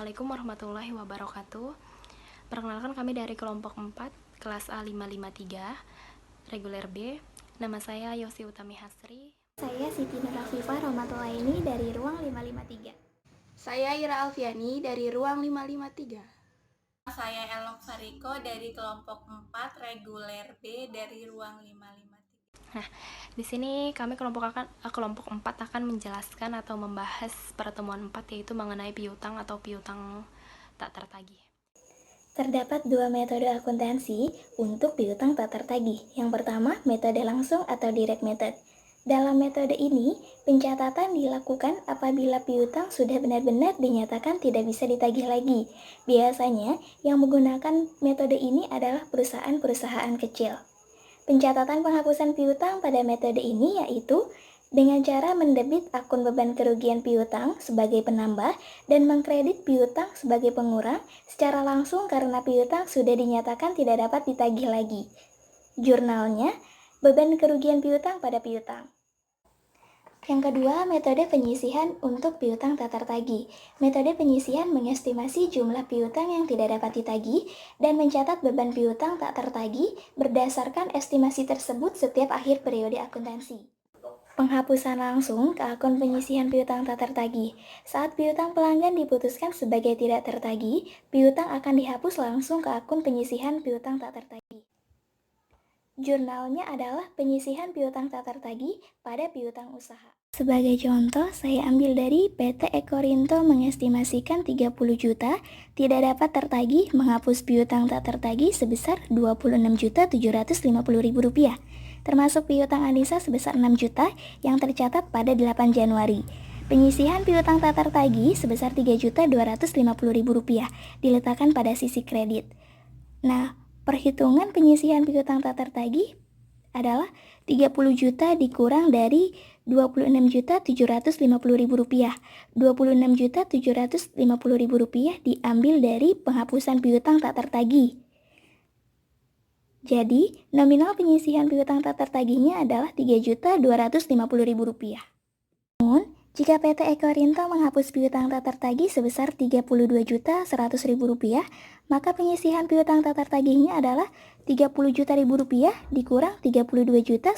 Assalamualaikum warahmatullahi wabarakatuh. Perkenalkan, kami dari kelompok 4, kelas A553, reguler B. Nama saya Yosi Utami Hasri. Saya Siti Nur Afifah Romatulaini dari ruang 553. Saya Ira Alfiani dari ruang 553. Saya Elok Fariko dari kelompok 4, reguler B dari ruang 553. Nah, di sini kami kelompok 4 akan menjelaskan atau membahas pertemuan 4, yaitu mengenai piutang atau piutang tak tertagih. Terdapat dua metode akuntansi untuk piutang tak tertagih. Yang pertama, metode langsung atau direct method. Dalam metode ini, pencatatan dilakukan apabila piutang sudah benar-benar dinyatakan tidak bisa ditagih lagi. Biasanya, yang menggunakan metode ini adalah perusahaan-perusahaan kecil. Pencatatan penghapusan piutang pada metode ini yaitu dengan cara mendebit akun beban kerugian piutang sebagai penambah dan mengkredit piutang sebagai pengurang secara langsung karena piutang sudah dinyatakan tidak dapat ditagih lagi. Jurnalnya, beban kerugian piutang pada piutang. Yang kedua, metode penyisihan untuk piutang tak tertagih. Metode penyisihan mengestimasi jumlah piutang yang tidak dapat ditagih dan mencatat beban piutang tak tertagih berdasarkan estimasi tersebut setiap akhir periode akuntansi. Penghapusan langsung ke akun penyisihan piutang tak tertagih. Saat piutang pelanggan diputuskan sebagai tidak tertagih, piutang akan dihapus langsung ke akun penyisihan piutang tak tertagih. Jurnalnya adalah penyisihan piutang tak tertagih pada piutang usaha. Sebagai contoh, saya ambil dari PT Ekorinto mengestimasikan 30 juta tidak dapat tertagih menghapus piutang tak tertagih sebesar Rp26.750.000, termasuk piutang Anissa sebesar 6 juta yang tercatat pada 8 Januari. Penyisihan piutang tak tertagih sebesar Rp3.250.000 diletakkan pada sisi kredit. Nah, perhitungan penyisihan piutang tak tertagih adalah 30 juta dikurang dari Rp26.750.000. Rp26.750.000 diambil dari penghapusan piutang tak tertagih. Jadi, nominal penyisihan piutang tak tertagihnya adalah Rp3.250.000. Namun, jika PT Ekorinto menghapus piutang tak tertagih sebesar Rp32.100.000, maka penyisihan piutang tak tertagihnya adalah Rp30 juta dikurang Rp32.100.000,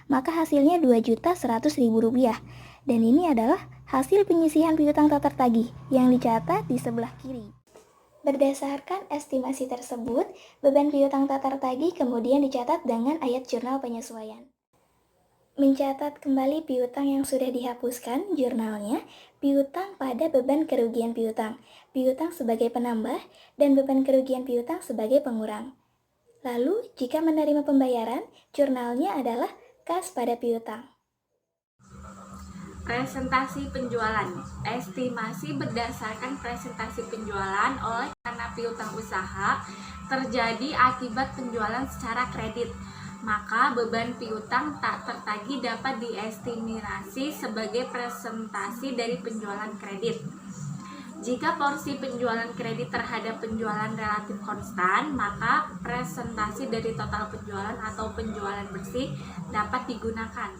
maka hasilnya Rp2.100.000. Dan ini adalah hasil penyisihan piutang tak tertagih yang dicatat di sebelah kiri. Berdasarkan estimasi tersebut, beban piutang tak tertagih kemudian dicatat dengan ayat jurnal penyesuaian. Mencatat kembali piutang yang sudah dihapuskan, jurnalnya, piutang pada beban kerugian piutang, piutang sebagai penambah, dan beban kerugian piutang sebagai pengurang. Lalu, jika menerima pembayaran, jurnalnya adalah kas pada piutang. Presentasi penjualan. Estimasi berdasarkan presentasi penjualan oleh karena piutang usaha terjadi akibat penjualan secara kredit. Maka beban piutang tak tertagih dapat diestimasi sebagai presentasi dari penjualan kredit. Jika porsi penjualan kredit terhadap penjualan relatif konstan, maka presentasi dari total penjualan atau penjualan bersih dapat digunakan.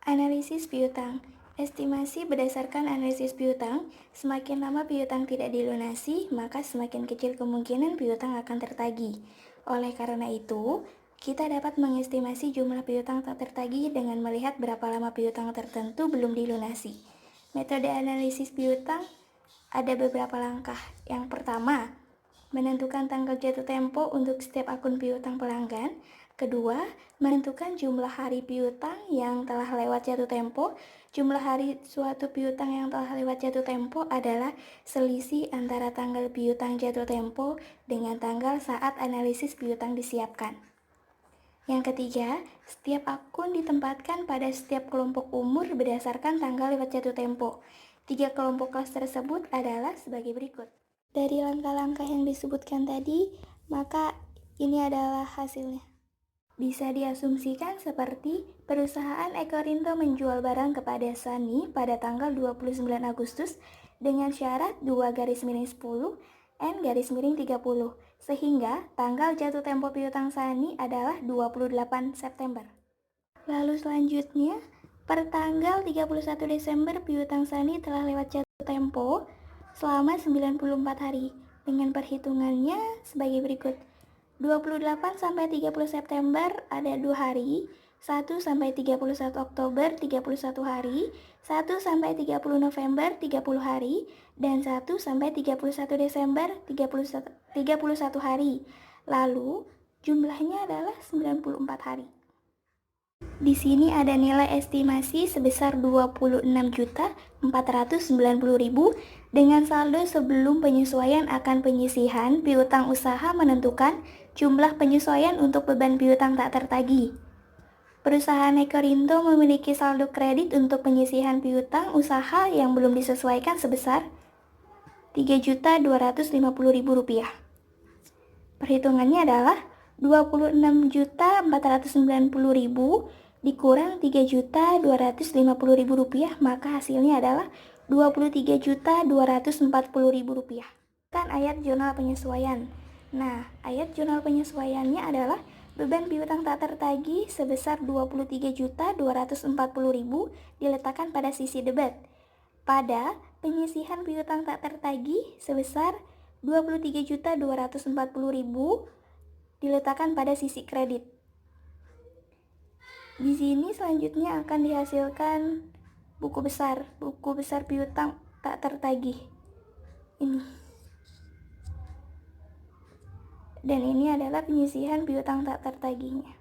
Analisis piutang. Estimasi berdasarkan analisis piutang, semakin lama piutang tidak dilunasi, maka semakin kecil kemungkinan piutang akan tertagih. Oleh karena itu, kita dapat mengestimasi jumlah piutang tak tertagih dengan melihat berapa lama piutang tertentu belum dilunasi. Metode analisis piutang ada beberapa langkah. Yang pertama, menentukan tanggal jatuh tempo untuk setiap akun piutang pelanggan. Kedua, menentukan jumlah hari piutang yang telah lewat jatuh tempo. Jumlah hari suatu piutang yang telah lewat jatuh tempo adalah selisih antara tanggal piutang jatuh tempo dengan tanggal saat analisis piutang disiapkan. Yang ketiga, setiap akun ditempatkan pada setiap kelompok umur berdasarkan tanggal lewat jatuh tempo. 3 kelompok kelas tersebut adalah sebagai berikut. Dari langkah-langkah yang disebutkan tadi, maka ini adalah hasilnya. Bisa diasumsikan seperti perusahaan Ekorinto menjual barang kepada Sani pada tanggal 29 Agustus dengan syarat 2-10 N-30, sehingga tanggal jatuh tempo piutang Sani adalah 28 September. Lalu selanjutnya, per tanggal 31 Desember piutang Sani telah lewat jatuh tempo selama 94 hari. Dengan perhitungannya sebagai berikut. 28 sampai 30 September ada 2 hari, 1 sampai 31 Oktober 31 hari, 1 sampai 30 November 30 hari, dan 1 sampai 31 Desember 31 hari. Lalu jumlahnya adalah 94 hari. Di sini ada nilai estimasi sebesar 26.490.000 dengan saldo sebelum penyesuaian akan penyisihan piutang usaha menentukan jumlah penyesuaian untuk beban piutang tak tertagih. Perusahaan Ekorindo memiliki saldo kredit untuk penyisihan piutang usaha yang belum disesuaikan sebesar Rp3.250.000. Perhitungannya adalah 26.490.000 dikurang Rp3.250.000, maka hasilnya adalah Rp23.240.000. Kan ayat jurnal penyesuaian. Nah, ayat jurnal penyesuaiannya adalah beban piutang tak tertagih sebesar Rp23.240.000 diletakkan pada sisi debit. Pada penyisihan piutang tak tertagih sebesar Rp23.240.000 diletakkan pada sisi kredit. Di sini selanjutnya akan dihasilkan buku besar piutang tak tertagih. Ini. Dan ini adalah penyisihan piutang tak tertagihnya.